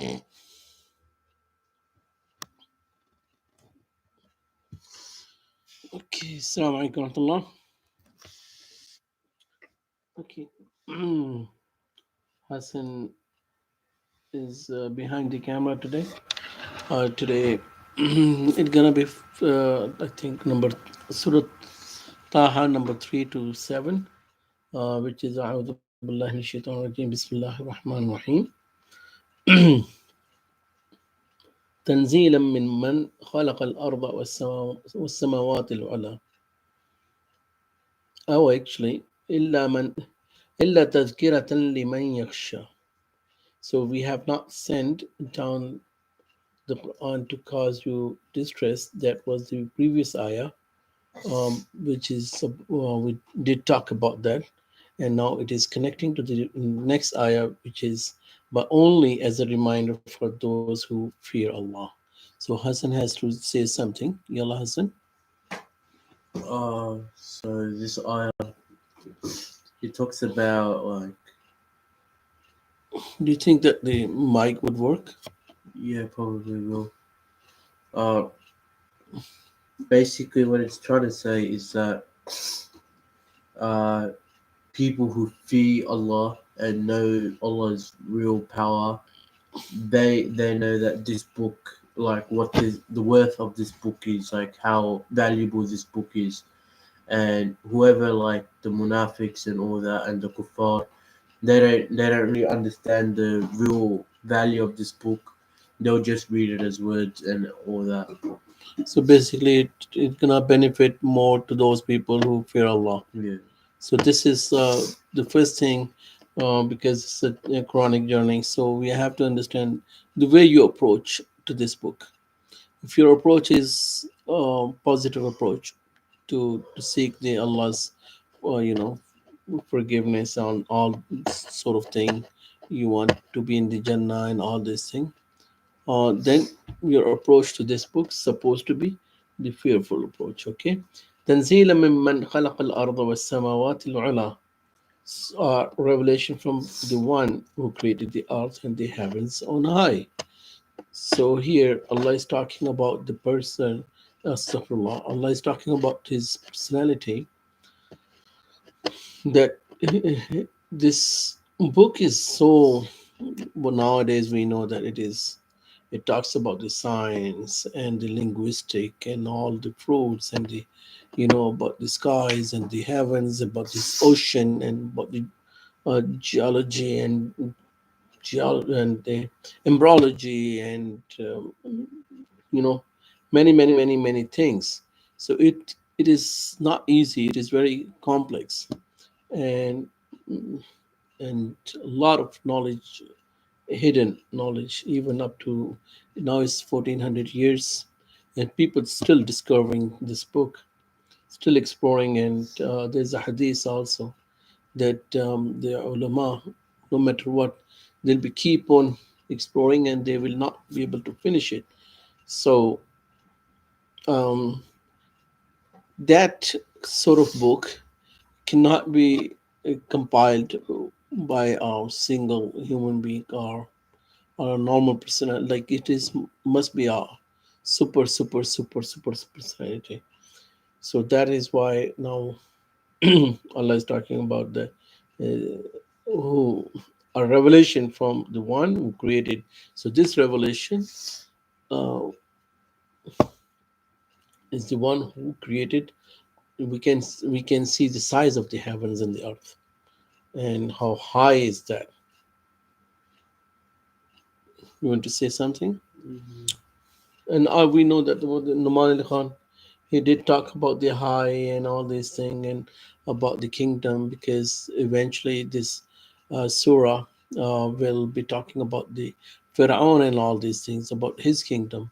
Okay, Assalamu alaikum warahmatullah. Okay. Hassan is behind the camera today. Today, it's gonna be, I think, Surah Taha number 3 to 7, which is A'udhu Billahi Minash Shaitanir Rajeem, Bismillahir Rahmanir Rahim. تنزيلا من خلق الأرض والسماوات العلى. أو actually إلا تذكرة لمن يخشى. So we have not sent down the Quran to cause you distress. That was the previous ayah, which is we did talk about that, and now it is connecting to the next ayah, which is but only as a reminder for those who fear Allah. So Hassan has to say something. Yalla Hassan. So this ayah, it talks about like, Do you think that the mic would work? yeah, probably will. Uh, Basically what it's trying to say is that uh, people who fear Allah and know Allah's real power, they know that this book, like what the worth of this book is, like how valuable this book is, and whoever like the munafiqs and all that and the kuffar, they don't really understand the real value of this book. They'll just read it as words and all that. So basically, it's gonna benefit more to those people who fear Allah. Yeah. So this is the first thing, because it's a chronic journey. So we have to understand the way you approach to this book. If your approach is positive approach to seek the Allah's, forgiveness on all sort of thing, you want to be in the Jannah and all this thing, then your approach to this book is supposed to be the fearful approach. Okay. تنزيلا ممن خلق الأرض والسماوات العلى. Revelation from the one who created the earth and the heavens on high. So here Allah is talking about the person, astaghfirullah, Allah is talking about his personality, that this book is so, well, nowadays we know that it talks about the science and the linguistic and all the fruits and the, about the skies and the heavens, about this ocean and about the geology and and the embryology and you know many things. So it is not easy, it is very complex, and and a lot of knowledge, hidden knowledge, even up to now is 1400 years, and people still discovering this book, still exploring. And there's a hadith also that the ulama, no matter what, they'll be keep on exploring and they will not be able to finish it. So um, that sort of book cannot be compiled by a single human being, or a normal person. Like it is must be a super personality. So that is why now Allah is talking about the who a revelation from the one who created. So this revelation uh, is the one who created. We can see the size of the heavens and the earth, and how high is that. You want to say something? Mhm. And we know that the Numan Ali Khan, he did talk about the high and all these things and about the kingdom, because eventually this surah will be talking about the Pharaoh and all these things about his kingdom,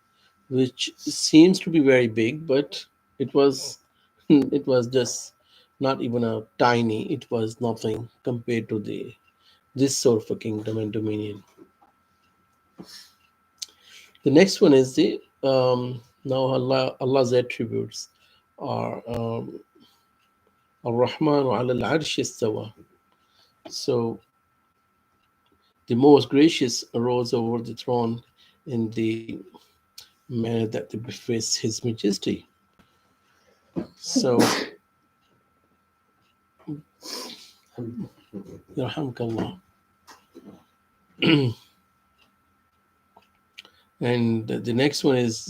which seems to be very big, but it was it was just not even a tiny. It was nothing compared to the this sort of a kingdom and dominion. The next one is the now Allah's attributes are Ar-Rahman ala al-Arsh istawa. So The most gracious arose over the throne in the manner that befits his majesty. So, Yarhamkallah. And the next one is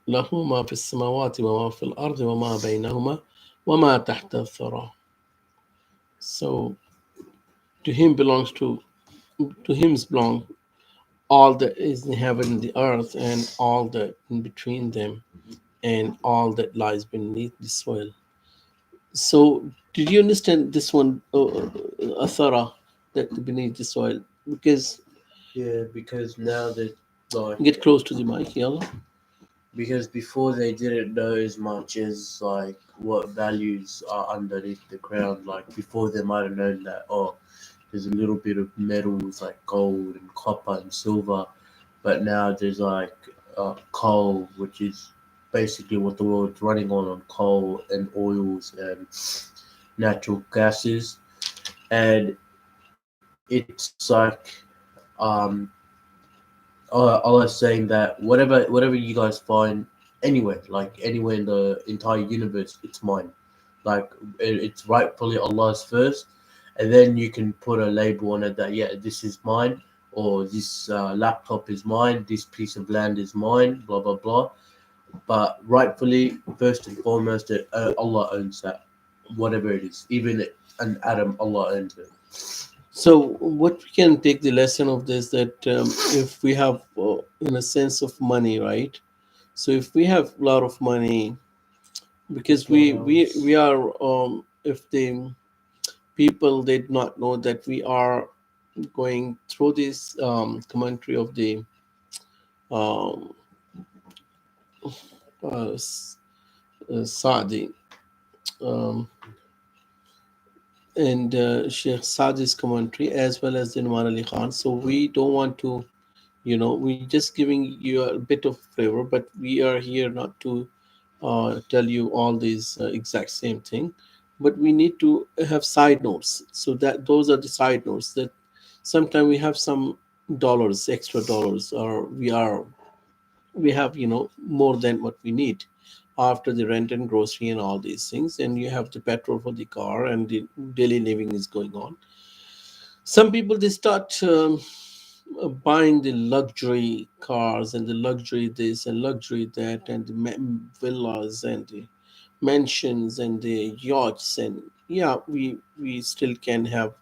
له ما في السماوات وما في الأرض وما بينهما وما تحت الثرى. So to him belong all that is in heaven and the earth and all that in between them and all that lies beneath the soil. So did you understand this one, Athara, that beneath the soil? Because Yeah, because now they like get close to the mic, yalla. because before they didn't know as much as like what values are underneath the ground. Like before they might have known that there's a little bit of metals like gold and copper and silver, but now there's like coal, which is basically what the world's running on coal and oils and natural gases, and it's like um Allah is saying that whatever you guys find anywhere, like anywhere in the entire universe, it's mine. Like it's rightfully Allah's first, and then you can put a label on it that yeah, this is mine, or this laptop is mine, this piece of land is mine, blah blah blah. But rightfully, first and foremost, that Allah owns that, whatever it is, even an atom, Allah owns it. So what we can take the lesson of this that if we have, in a sense of money, right? So if we have a lot of money, because we are, if the people did not know that we are going through this commentary of the um, uh, Saadi, um, and Sheikh Saadi's commentary as well as the Numan Ali Khan. So we don't want to, we're just giving you a bit of flavor, but we are here not to tell you all these exact same thing, but we need to have side notes. So that those are the side notes that sometimes we have some dollars, extra dollars, or we have more than what we need after the rent and grocery and all these things, and you have the petrol for the car and the daily living is going on. Some people they start buying the luxury cars and the luxury this and luxury that and the villas and the mansions and the yachts, and yeah, we still can have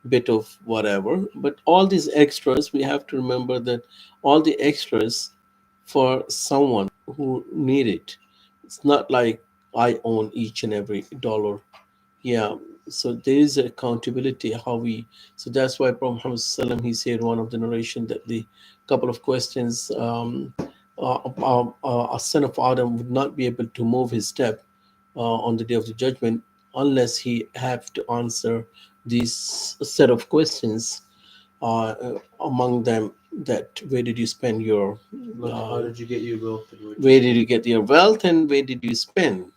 bit of whatever, but all these extras we have to remember that all the extras for someone who need it. It's not like I own each and every dollar. Yeah, so there is accountability how we. So that's why Prophet Muhammad Sallam, he said one of the narration that the couple of questions, a son of Adam would not be able to move his step on the day of the judgment unless he have to answer these set of questions. Among them, that where did you spend your Like, how did you get your wealth and where did you where did spend you it? get your wealth and where did you spend.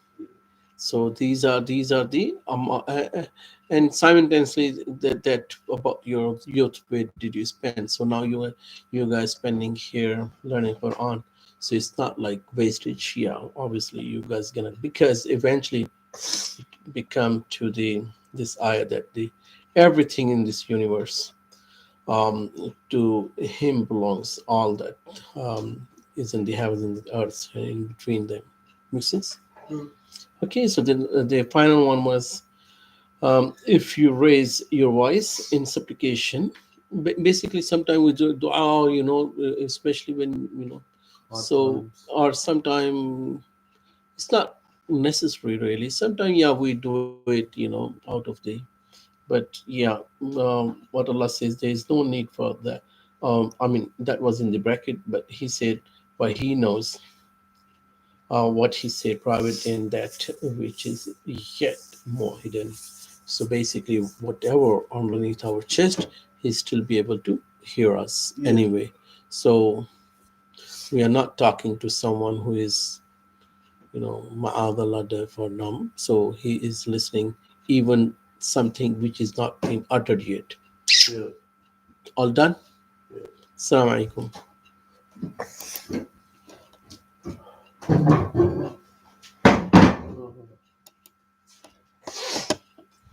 So these are the and simultaneously that about your youth, where did you spend. So now you guys spending here learning Quran. So it's not like wastage. Yeah, obviously you guys gonna, because eventually it become to the this ayah that the everything in this universe, to him belongs all that is in the heavens and the earth and in between them. Make sense? Hmm. Okay, so then the final one was, if you raise your voice in supplication, basically sometimes we do dua, especially when, Hard so, times. or sometimes it's not necessary really. Sometimes, yeah, we do it, out of the, but yeah, what Allah says, there is no need for that. I mean, that was in the bracket, but He said, but He knows what He said private in that which is yet more hidden. So basically, whatever underneath our chest, He still be able to hear us Yeah. anyway. So we are not talking to someone who is, ma'adallah deaf or numb. So He is listening even something which is not been uttered yet. Yeah. All done? Yeah. Assalamu alaikum. Uh-huh.